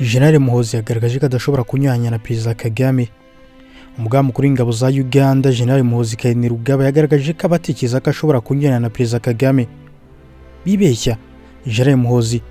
General Muhoozi yagaragaje ko adashobora kunyuranya na Perezida Kagame. Umugaba mukuru w'ingabo za Uganda General Muhoozi Kainerugaba yagaragaje ko abatekereza ko ashobora kunyuranya na Perezida Kagame bibeshya. General Muhoozi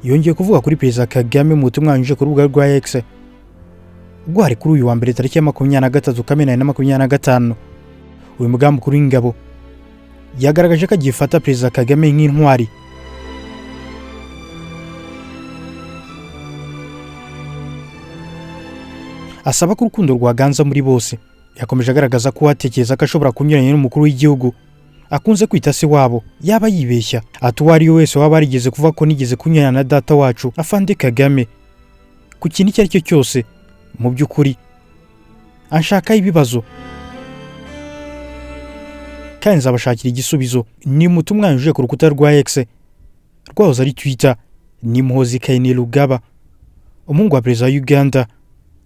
yongeye kuvuga kuri Perezida Kagame mu butumwa yanyujije ku rubuga rwa X ubwo hari kuri uyu wa mbere tariki ya 23 Kamena 2025. Uyu mugaba mukuru w'ingabo yagaragaje ko agifata Perezida Kagame nk'intwari. Asaba ko urukundo rwaganza muri bose. Yakomeje agaragaza ko atekereza ko ashobora kunyuranya n'umukuru w'igihugu akunze kwita se wabo yaba yibeshya. Ati uwo ari we wese waba arigeze kuvuga ko nigeze kunyuranya na data wacu Afande Kagame ku kintu icyo ari cyo cyose, mu by'ukuri anshaka ibibazo kandi nzabashakira igisubizo. Ni mutumwa yanyujije ku rukuta rwa X rwahoze ari Twitter. Ni Muhoozi Kainerugaba, umuhungu wa Perezida wa Uganda,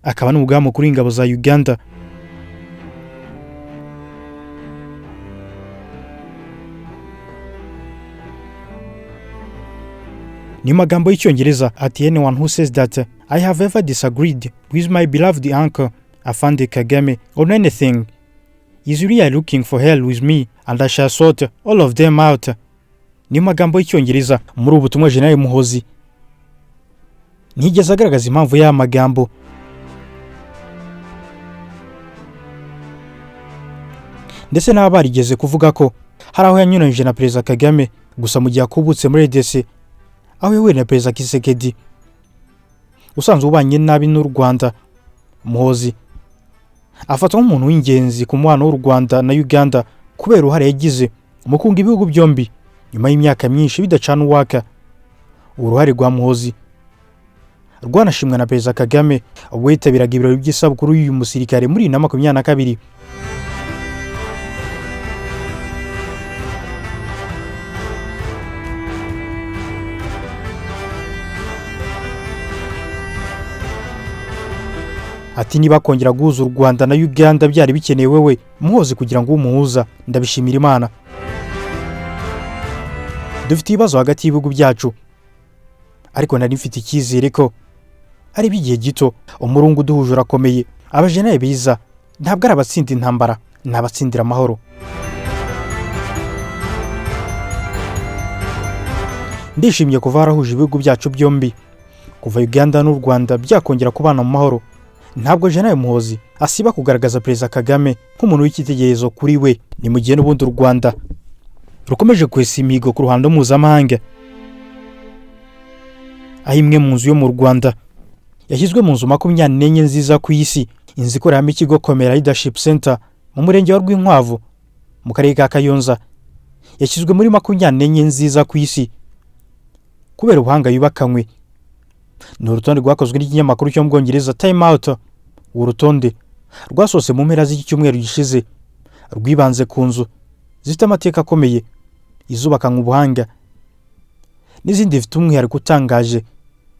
akaba n'umugaba mukuru w'ingabo za Uganda. Ni magambo y'icyongereza ati anyone who says that I have ever disagreed with my beloved uncle Afande Kagame on anything is really looking for hell with me and I shall sort all of them out. Ni magambo y'icyongereza. Muri ubu butumwa General Muhoozi ntigeze agaragaza impamvu y'aya magambo. Ndetse n'aba barigeze kuvuga ko hari aho yanyuranyije na Perezida Kagame gusa mu gihe akubutse muri RDC aho yahuye na Perezida Tshisekedi usanzwe ubanye nabi n'u Rwanda. Muhoozi afatwa nk'umuntu w'ingenzi ku mubano w'u Rwanda na Uganda kubera uruhare yagize mu kunga ibihugu byombi nyuma y'imyaka myinshi bidacana uwaka. Uruhare rwa Muhoozi rwanashimwe na Perezida Kagame ubwo yitabiraga ibirori by'isabukuru y'uyu musirikare muri 2022. Ati niba kongera guhuza u Rwanda na Uganda byari bikenewe wewe Muhoozi kugira ngo umuhuza, ndabishimira Imana. Dufite ibibazo hagati y'ibihugu byacu ariko nari mfite icyizere ko ari bigiye gito umurungu uduhuje urakomeye. Abajenerali biza ntabwo ari abatsinda intambara, ni abatsindira amahoro. Ndishimye kuva harahuje ibihugu byacu byombi, kuva Uganda n'u Rwanda byakongera kubana mu mahoro. Ntabwo General Muhoozi asiba kugaragaza Perezida Kagame nk'umuntu w'icyitegererezo kuri we. Ni mu gihe n'ubundi u Rwanda rukomeje kwesa imihigo ku ruhando mpuzamahanga, aho imwe mu nzu yo mu Rwanda yashyizwe mu nzu 24 nziza ku isi. Inzu ikoreramo ikigo Komera Leadership Center mu murenge wa Rwinkwavu mu karere ka Kayonza yashyizwe muri 24 nziza ku isi kubera ubuhanga yubakanywe. Ni urutonde rwakozwe n'ikinyamakuru cyo mu Bwongereza Time Out. Urutonde rwasose mu mpera z'iki cyumweru gishize rwibanze ku nzu zifite amateka akomeye, izubakanywe ubuhanga n'izindi zifite umwihariko utangaje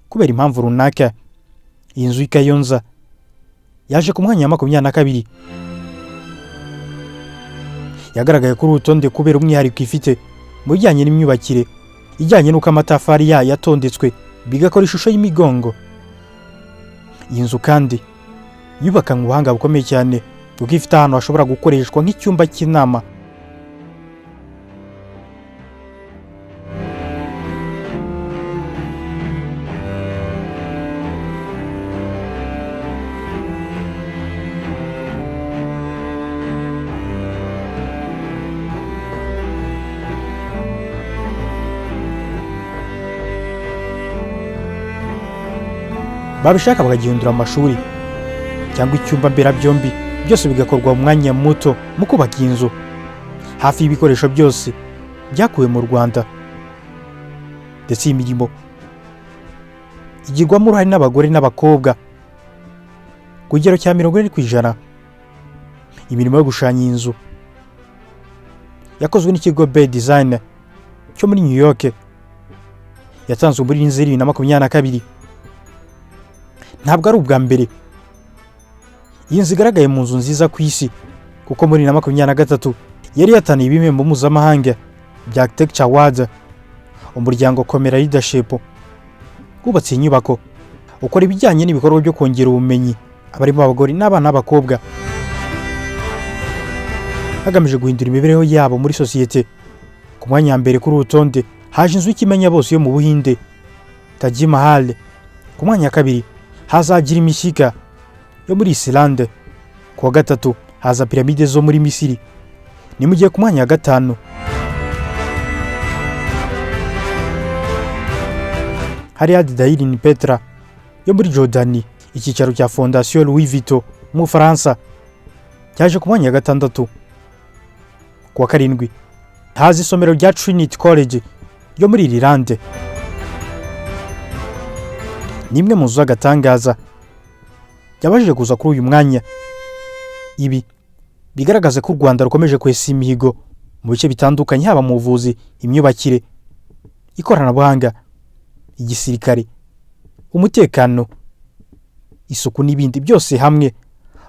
kubera impamvu runaka. Iyi nzu y'Ikayonza yaje ku mwanya wa 22. Yagaragaye kuri urutonde kubera umwihariko ifite mu bijyanye n'imyubakire, ijyanye n'uko amatafari yayo yatondetswe bigakora ishusho y'imigongo. Iyi nzu kandi yubakanywe ubuhanga bukomeye cyane kuko ifite ahantu hashobora gukoreshwa nk'icyumba cy'inama. Babishaka bakagihindura amashuri cyangwa icyumba mberabyombi, byose bigakorwa mu mwanya muto mu kubaka inzu. Hafi y'ibikoresho byose byakuwe mu Rwanda, ndetse imirimo igirwamo uruhare n'abagore n'abakobwa ku kigero cya 40%. Imirimo yo gushanya inzu yakozwe n'ikigo Bay Design cyo muri New York, yatanzwe muri 2022. Ntabwo ari ubwa mbere iyi nzu igaragaye mu nzu nziza ku isi kuko muri 2023 yari yataniye ibihembo mpuzamahanga bya Architecture Awards. Umuryango Komera Leadership wubatse inyubako ukora ibijyanye n'ibikorwa byo kongera ubumenyi abarimo abagore n'abana b'abakobwa hagamije guhindura imibereho yabo muri sosiyete. Ku mwanya wa mbere kuri urutonde haje inzu y'ikimenya bose yo mu Buhinde Taj Mahal. Ku mwanya wa kabiri haza Girimishika yo muri Islande. Ku wa gatatu haza piramide zo muri Misiri. Ni mu gihe ku mwanya wa gatanu hari Adidaïrin Petra yo muri Jordani. Icyicaro cya Fondation Louis Vuitton mu Faransa cyaje ku mwanya wa gatandatu. Ku wa karindwi haza isomero rya Trinity College yo muri Ireland. Nimwe mu nzu z'agatangaza yabashije kuza kuri uyu mwanya. Ibi bigaragaza ko u Rwanda rukomeje kwesa imihigo mu bice bitandukanye, haba mu buvuzi, imyubakire, ikoranabuhanga, igisirikare, umutekano, isuku n'ibindi byose hamwe.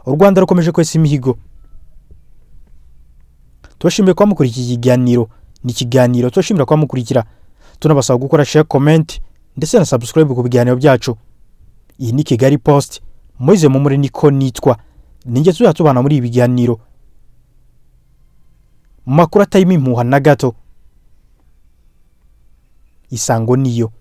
U Rwanda rukomeje kwesa imihigo. Tubashimiye kwa mukurikira ikiganiro. Ni ikiganiro tubashimira kwa mukurikira, tunabasaba gukora share, comment ndetse na subscribe ku biganiro byacu. Iyi ni Kigali Post, Moise Mumure niko nitwa. Ninjye tuzatubana muri ibi biganiro mu makuru atayimo impuha na gato. Isango niyo.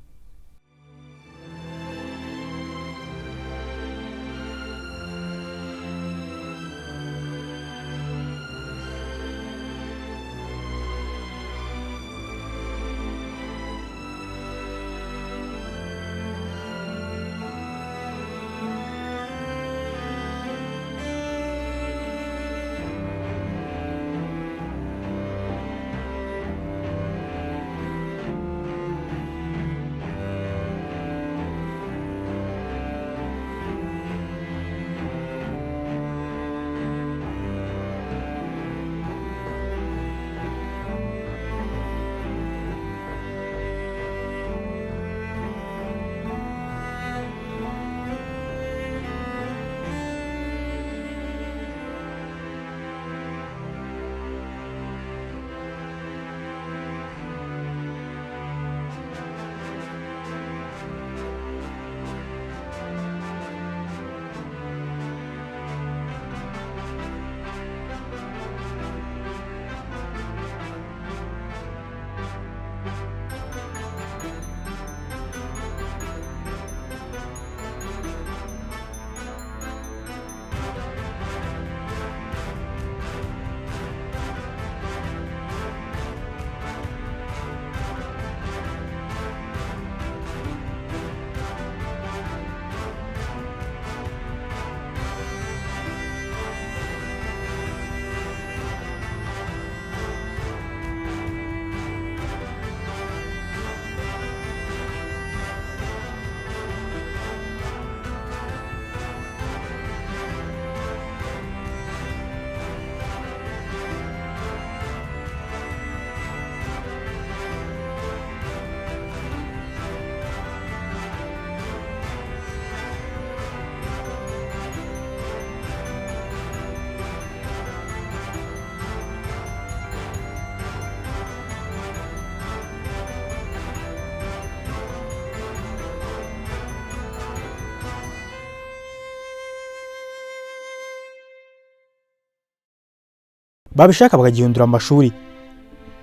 babishaka bakagihindura amashuri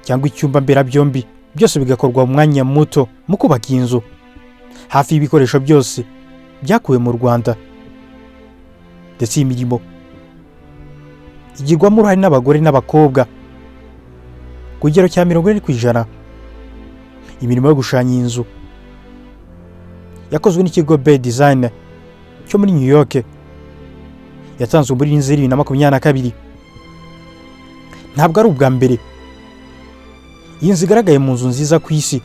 cyangwa icyumba mberabyombi, byose bigakorwa mu mwanya muto mu kubaka inzu. Hafi y'ibikoresho byose byakuwe mu Rwanda, ndetse imirimo igirwamo uruhare n'abagore n'abakobwa ku kigero cya 40%. Imirimo yo gushanya inzu yakozwe n'ikigo Bay Design cyo muri New York, yatanzwe muri Nzeri 2022. Ntabwo ari ubwa mbere iyi nzu igaragaye mu nzu nziza ku isi,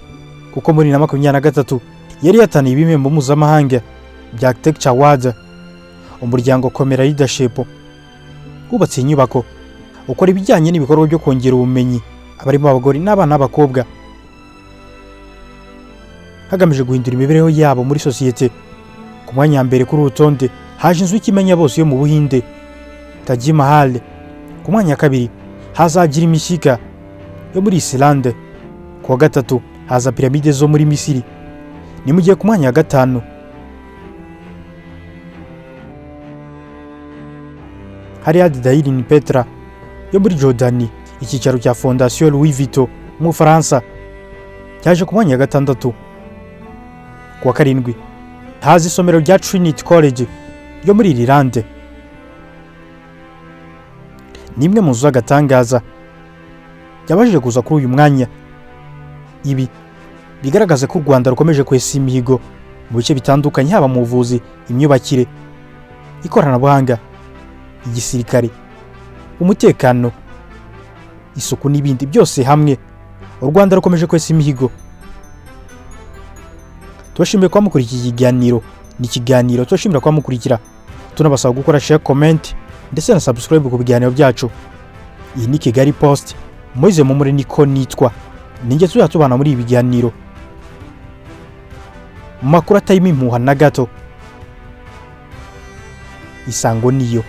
kuko muri 2023 yari yataniye ibihembo mpuzamahanga bya Architecture Award. Umuryango Komera Leadership wubatse inyubako ukora ibijyanye n'ibikorwa byo kongera ubumenyi abarimo abagore n'abana b'abakobwa hagamije guhindura imibereho yabo muri sosiyete. Ku mwanya wa mbere kuri urutonde haje inzu y'ikimenya bose yo mu Buhinde Taj Mahal. Ku mwanya wa kabiri haza Girimishika yo muri Islande. Ku wa gatatu haza piramide zo muri Misiri. Ni mu gihe ku mwanya wa gatanu Riyad Dairin Petra yo muri Jordani, icyicaro cya Fondation Louis Vuitton mu Bufaransa cyaje ku mwanya wa 6. Kuwa 7 haza isomero rya Trinity College yo muri Ireland. Nimwe mu nzu z'agatangaza yabashije kuza kuri uyu mwanya. Ibi bigaragaza ko u Rwanda rukomeje kwesa imihigo mu bice bitandukanye, haba mu buvuzi, imyubakire, ikoranabuhanga, igisirikare, umutekano, isuku n'ibindi byose hamwe. U Rwanda rukomeje kwesa imihigo. Tubashimiye kwa mukurikiye ikiganiro. Ni ikiganiro tubashimira kwa mukurikira. Tunabasaba gukora share, comment ndetse na subscribe ku biganiro byacu. Iyi ni Kigali Post. Moise Mumure niko nitwa. Ninjye tuzatubana muri ibi biganiro. Makuru atayimo impuha na gato. Isango niyo.